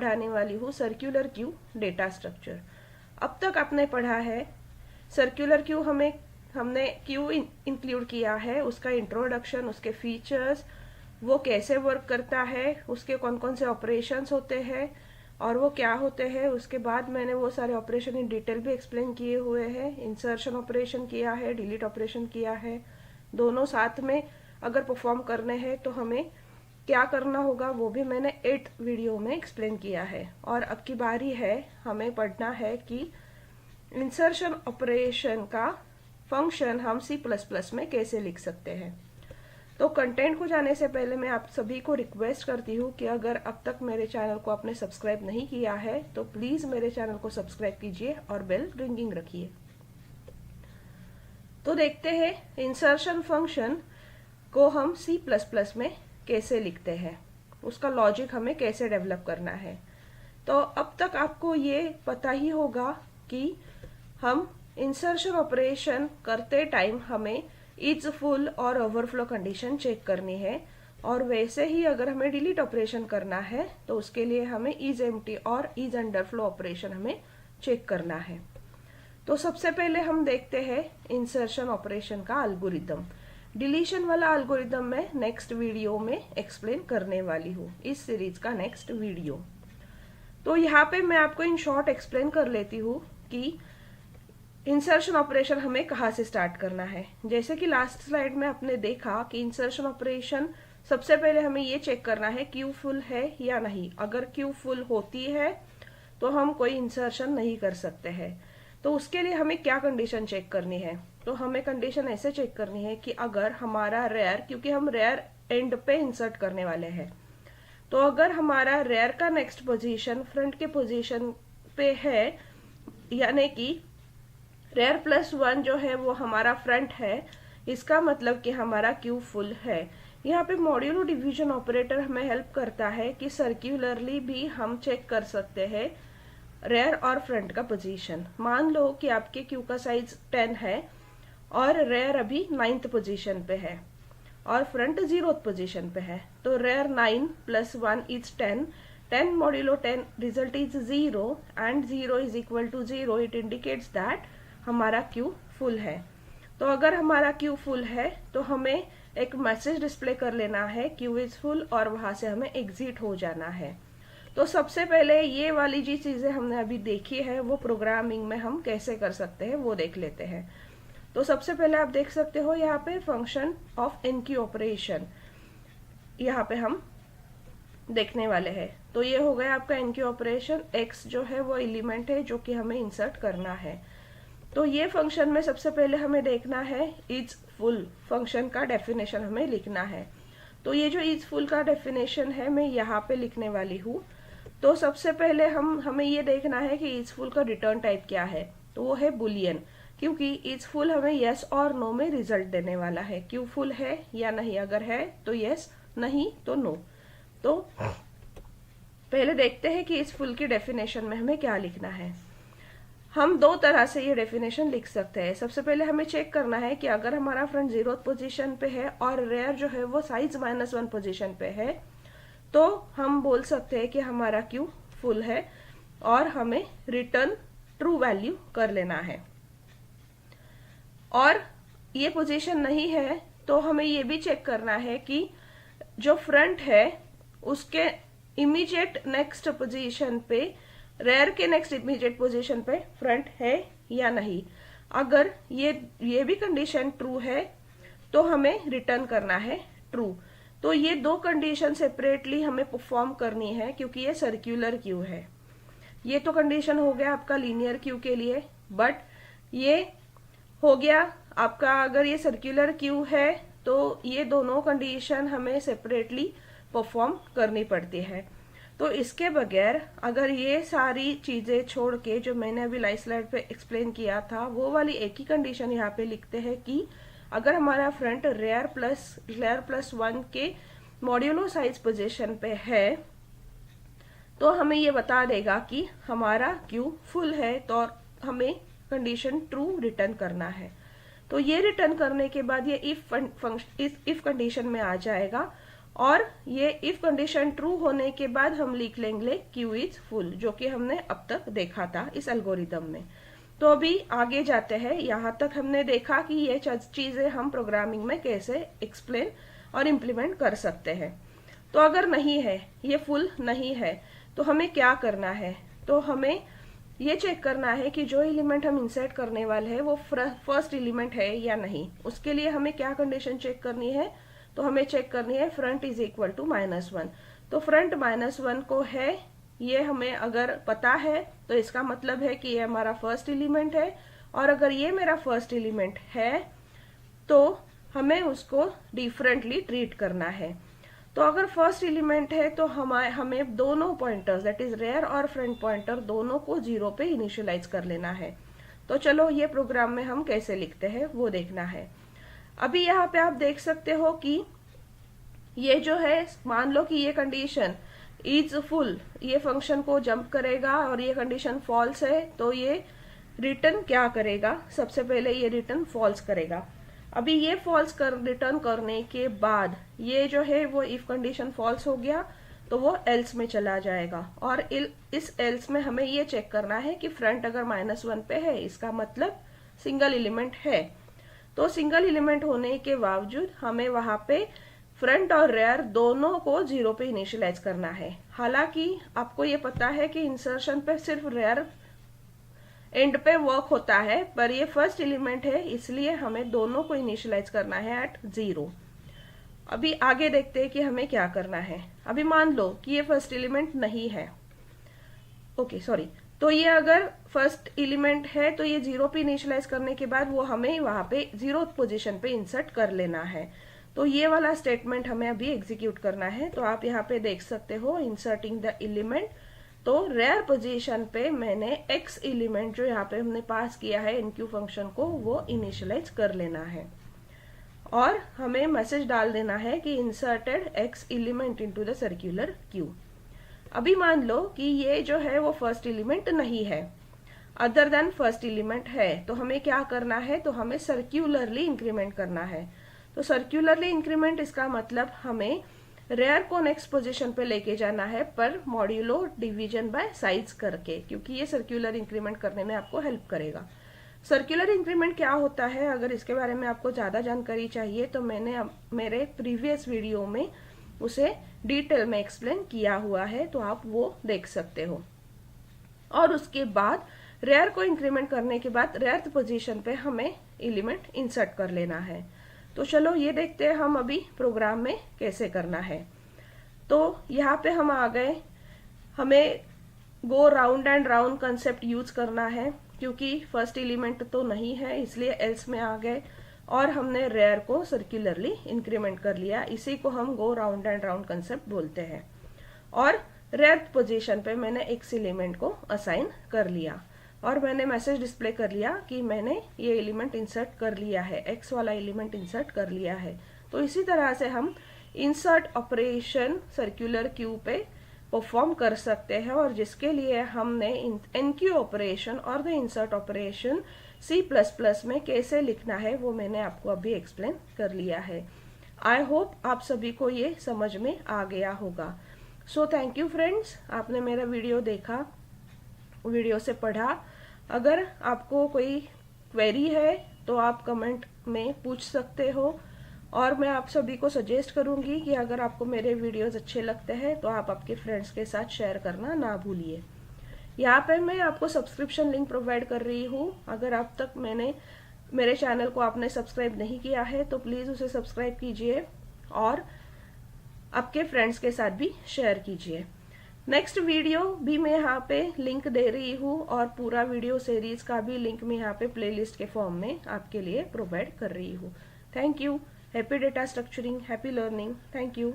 पढ़ाने वाली हूँ सर्कुलर क्यू डेटा स्ट्रक्चर। अब तक आपने पढ़ा है सर्कुलर क्यू, हमने क्यू इंक्लूड किया है, उसका इंट्रोडक्शन, उसके फीचर्स, वो कैसे वर्क करता है, उसके कौन कौन से ऑपरेशंस होते हैं और वो क्या होते हैं। उसके बाद मैंने वो सारे ऑपरेशन इन डिटेल भी एक्सप्लेन किए हुए हैं। इंसर्शन ऑपरेशन किया है, डिलीट ऑपरेशन किया है, दोनों साथ में अगर परफॉर्म करने हैं तो हमें क्या करना होगा वो भी मैंने 8 वीडियो में एक्सप्लेन किया है। और अब की बारी है, हमें पढ़ना है कि इंसर्शन ऑपरेशन का फंक्शन हम C++ में कैसे लिख सकते हैं। तो कंटेंट को जाने से पहले मैं आप सभी को रिक्वेस्ट करती हूँ कि अगर अब तक मेरे चैनल को आपने सब्सक्राइब नहीं किया है तो प्लीज मेरे चैनल को सब्सक्राइब कीजिए और बेल रिंगिंग रखिए। तो देखते हैं इंसर्शन फंक्शन को हम C++ में कैसे लिखते हैं, उसका लॉजिक हमें कैसे डेवलप करना है। तो अब तक आपको ये पता ही होगा कि हम इंसर्शन ऑपरेशन करते टाइम हमें इज फुल और ओवरफ्लो कंडीशन चेक करनी है, और वैसे ही अगर हमें डिलीट ऑपरेशन करना है तो उसके लिए हमें इज एम्प्टी और इज अंडरफ्लो ऑपरेशन हमें चेक करना है। तो सबसे पहले हम देखते हैं इंसर्शन ऑपरेशन का एल्गोरिदम। डिलीशन वाला एल्गोरिदम मैं नेक्स्ट वीडियो में एक्सप्लेन करने वाली हूँ, इस सीरीज का नेक्स्ट वीडियो। तो यहाँ पे मैं आपको इन शॉर्ट एक्सप्लेन कर लेती हूँ कि इंसर्शन ऑपरेशन हमें कहाँ से स्टार्ट करना है। जैसे कि लास्ट स्लाइड में आपने देखा कि इंसर्शन ऑपरेशन सबसे पहले हमें ये चेक करना है क्यू फुल है या नहीं। अगर क्यू फुल होती है तो हम कोई इंसर्शन नहीं कर सकते हैं। तो उसके लिए हमें क्या कंडीशन चेक करनी है, तो हमें कंडीशन ऐसे चेक करनी है कि अगर हमारा रेयर, क्योंकि हम रेयर एंड पे इंसर्ट करने वाले हैं, तो अगर हमारा रेयर का नेक्स्ट पोजीशन फ्रंट के पोजीशन पे है, यानी कि रेयर +1 जो है वो हमारा फ्रंट है, इसका मतलब कि हमारा क्यू फुल है। यहाँ पे मॉड्यूलो डिवीजन ऑपरेटर हमें हेल्प करता है कि सर्क्यूलरली भी हम चेक कर सकते हैं रेयर और फ्रंट का पोजीशन। मान लो कि आपके क्यू का साइज 10 है और रेयर अभी 9th पोजीशन पे है और फ्रंट 0th पोजीशन पे है, तो rear 9 + 1 is 10, 10 modulo 10 result is 0 and 0 is equal to 0, it indicates that हमारा क्यू फुल है। तो अगर हमारा क्यू फुल है तो हमें एक मैसेज डिस्प्ले कर लेना है क्यू इज फुल, और वहां से हमें एग्जिट हो जाना है। तो सबसे पहले ये वाली जी चीजें हमने अभी देखी है वो प्रोग्रामिंग में हम कैसे कर सकते हैं वो देख लेते हैं। तो सबसे पहले आप देख सकते हो यहाँ पे फंक्शन ऑफ एनक्यू ऑपरेशन यहाँ पे हम देखने वाले हैं। तो ये हो गया आपका एनक्यू ऑपरेशन, एक्स जो है वो एलिमेंट है जो कि हमें इंसर्ट करना है। तो ये फंक्शन में सबसे पहले हमें देखना है इज फुल फंक्शन का डेफिनेशन हमें लिखना है। तो ये जो इज फुल का डेफिनेशन है मैं यहाँ पे लिखने वाली हूँ। तो सबसे पहले हमें ये देखना है कि इज फुल का रिटर्न टाइप क्या है, तो वो है बुलियन, क्योंकि इज फुल हमें यस और नो में रिजल्ट देने वाला है, क्यू फुल है या नहीं। अगर है तो यस, नहीं तो नो। तो पहले देखते हैं कि इज फुल की डेफिनेशन में हमें क्या लिखना है। हम दो तरह से ये डेफिनेशन लिख सकते हैं। सबसे पहले हमें चेक करना है कि अगर हमारा फ्रंट 0th पोजीशन पे है और रेयर जो है वो साइज -1 पोजीशन पे है, तो हम बोल सकते हैं कि हमारा क्यू फुल है और हमें रिटर्न ट्रू वैल्यू कर लेना है। और ये पोजीशन नहीं है तो हमें ये भी चेक करना है कि जो फ्रंट है उसके इमीडिएट नेक्स्ट पोजीशन पे, रेयर के नेक्स्ट इमीडिएट पोजीशन पे फ्रंट है या नहीं। अगर ये भी कंडीशन ट्रू है तो हमें रिटर्न करना है ट्रू। तो ये दो कंडीशन सेपरेटली हमें परफॉर्म करनी है क्योंकि ये सर्कुलर क्यू है। ये तो कंडीशन हो गया आपका लीनियर क्यू के लिए, बट ये हो गया आपका अगर ये सर्कुलर क्यू है तो ये दोनों कंडीशन हमें सेपरेटली परफॉर्म करनी पड़ती है। तो इसके बगैर अगर ये सारी चीजें छोड़ के जो मैंने अभी लाइव स्लाइड पे एक्सप्लेन किया था वो वाली एक ही कंडीशन यहाँ पे लिखते हैं कि अगर हमारा फ्रंट रेयर +1 के मॉड्यूलो साइज पोजीशन पे है तो हमें ये बता देगा कि हमारा क्यू फुल है, तो हमें कंडीशन ट्रू रिटर्न करना है। तो ये रिटर्न करने के बाद ये इफ कंडीशन में आ जाएगा और ये इफ कंडीशन ट्रू होने के बाद हम लिख लेंगे क्यू इज फुल, जो कि हमने अब तक देखा था इस एल्गोरिदम में। तो अभी आगे जाते हैं। यहाँ तक हमने देखा कि ये चीजें हम प्रोग्रामिंग में कैसे एक्सप्लेन और इम्प्लीमेंट कर सकते हैं। तो अगर नहीं है, ये फुल नहीं है, तो हमें क्या करना है? तो हमें ये चेक करना है कि जो एलिमेंट हम इंसर्ट करने वाले हैं वो फर्स्ट एलिमेंट है या नहीं। उसके लिए हमें क्या कंडीशन चेक करनी है? तो हमें चेक करनी है फ्रंट इज इक्वल टू -1। तो फ्रंट -1 को है, ये हमें अगर पता है तो इसका मतलब है कि ये हमारा फर्स्ट एलिमेंट है, और अगर ये मेरा फर्स्ट एलिमेंट है तो हमें उसको डिफरेंटली ट्रीट करना है। तो अगर फर्स्ट एलिमेंट है तो हमें दोनों पॉइंटर्स दैट इज रेयर और फ्रंट पॉइंटर दोनों को 0 पे इनिशियलाइज कर लेना है। तो चलो ये प्रोग्राम में हम कैसे लिखते हैं वो देखना है। अभी यहाँ पे आप देख सकते हो कि ये जो है, मान लो कि ये कंडीशन इज फुल, ये फंक्शन को जंप करेगा, और ये कंडीशन फॉल्स है तो ये रिटर्न क्या करेगा? सबसे पहले ये रिटर्न फॉल्स करेगा। अभी ये फॉल्स रिटर्न करने के बाद ये जो है वो इफ कंडीशन फॉल्स हो गया तो वो एल्स में चला जाएगा, और इस एल्स में हमें ये चेक करना है कि फ्रंट अगर -1 पे है, इसका मतलब सिंगल एलिमेंट है। तो सिंगल एलिमेंट होने के बावजूद हमें वहां पे फ्रंट और रेयर दोनों को 0 पे इनिशियलाइज करना है। हालांकि आपको ये पता है कि इंसर्शन पे सिर्फ रेयर एंड पे वर्क होता है, पर ये फर्स्ट एलिमेंट है इसलिए हमें दोनों को इनिशियलाइज करना है एट 0। अभी आगे देखते हैं कि हमें क्या करना है। अभी मान लो कि ये फर्स्ट एलिमेंट नहीं है, ओके सॉरी, तो ये अगर फर्स्ट एलिमेंट है तो ये 0 पे इनिशियलाइज करने के बाद वो हमें वहां पे 0th पोजीशन पे इंसर्ट कर लेना है। तो ये वाला स्टेटमेंट हमें अभी एग्जीक्यूट करना है। तो आप यहाँ पे देख सकते हो इंसर्टिंग द एलिमेंट। तो रेयर पोजीशन पे मैंने x एलिमेंट जो यहाँ पे हमने पास किया है इनक्यू फंक्शन को, वो इनिशियलाइज कर लेना है, और हमें मैसेज डाल देना है कि inserted x element into the circular queue. अभी मान लो कि ये जो है वो फर्स्ट एलिमेंट नहीं है, अदर देन फर्स्ट एलिमेंट है, तो हमें क्या करना है? तो हमें सर्क्यूलरली इंक्रीमेंट करना है। तो सर्क्यूलरली इंक्रीमेंट इसका मतलब हमें रेयर को नेक्स्ट पोजीशन पे लेके जाना है, पर मॉड्यूलो डिवीजन बाय साइज करके, क्योंकि ये सर्क्यूलर इंक्रीमेंट करने में आपको हेल्प करेगा। सर्क्यूलर इंक्रीमेंट क्या होता है, अगर इसके बारे में आपको ज्यादा जानकारी चाहिए तो मैंने मेरे प्रीवियस वीडियो में उसे डिटेल में एक्सप्लेन किया हुआ है, तो आप वो देख सकते हो। और उसके बाद रेयर को इंक्रीमेंट करने के बाद रेयर पोजीशन पे हमें एलिमेंट इंसर्ट कर लेना है। तो चलो ये देखते हैं हम अभी प्रोग्राम में कैसे करना है। तो यहाँ पे हम आ गए, हमें go round and round concept use करना है, क्योंकि फर्स्ट एलिमेंट तो नहीं है इसलिए एल्स में आ गए, और हमने रेयर को सर्कुलरली इंक्रीमेंट कर लिया। इसी को हम go round and round concept बोलते हैं। और रेयर पोजीशन पे मैंने x एलिमेंट को असाइन कर लिया, और मैंने मैसेज डिस्प्ले कर लिया कि मैंने ये एलिमेंट इंसर्ट कर लिया है, x वाला एलिमेंट इंसर्ट कर लिया है। तो इसी तरह से हम इंसर्ट ऑपरेशन सर्कुलर क्यू पे परफॉर्म कर सकते हैं, और जिसके लिए हमने एनक्यू ऑपरेशन और द इंसर्ट ऑपरेशन C++ में कैसे लिखना है वो मैंने आपको अभी एक्सप्लेन कर लिया है। आई होप आप सभी को ये समझ में आ गया होगा। सो थैंक यू फ्रेंड्स, आपने मेरा वीडियो देखा, वीडियो से पढ़ा। अगर आपको कोई क्वेरी है तो आप कमेंट में पूछ सकते हो, और मैं आप सभी को सजेस्ट करूंगी कि अगर आपको मेरे वीडियोस अच्छे लगते हैं तो आप आपके फ्रेंड्स के साथ शेयर करना ना भूलिए। यहाँ पे मैं आपको सब्सक्रिप्शन लिंक प्रोवाइड कर रही हूँ। अगर अब तक मेरे चैनल को आपने सब्सक्राइब नहीं किया है तो प्लीज उसे सब्सक्राइब कीजिए, और आपके फ्रेंड्स के साथ भी शेयर कीजिए। नेक्स्ट वीडियो भी मैं यहाँ पे लिंक दे रही हूँ, और पूरा वीडियो सीरीज का भी लिंक मैं यहाँ पे प्लेलिस्ट के फॉर्म में आपके लिए प्रोवाइड कर रही हूँ। Thank you. Happy data structuring, happy learning. Thank you.